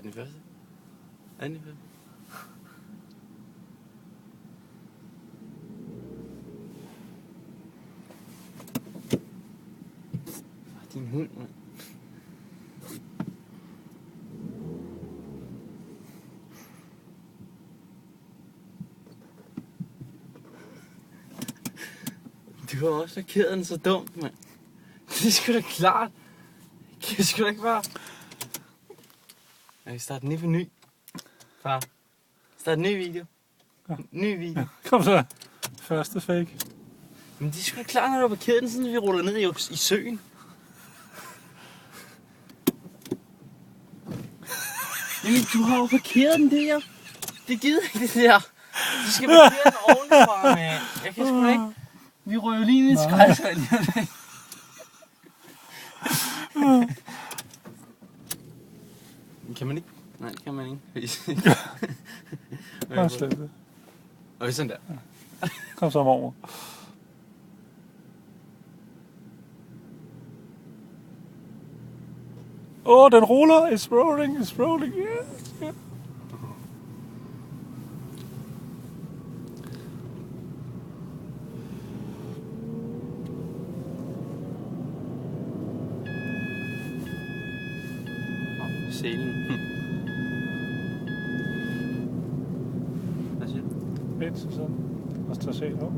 er den første? Er den første? Din hund, mand. Du har også markeret den så dumt, mand. Det er sgu da klart. Det kan sgu da ikke være. Jeg kan starte den lige på ny. Far. Start en ny video. Ja. Ny video. Kom så. Første fake. Men det er sgu da klart, når du har parkeret den, sådan at vi ruller ned i søen. Jamen, du har jo parkeret den der. Det gider ikke det der. Du skal parkere den ovenfra, mand. Jeg kan sgu da ikke. Vi rører jo lige ned i skraldespand. Kan man ikke? Nej, det kan man ikke. Kom slet det. Okay, sådan der. Kom så, mormor. Den ruller. It's rolling. It's rolling. Yes. Yeah. Selen. Hvad siger du? Vent, sådan. Og så se på.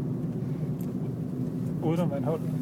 Uden at man holder.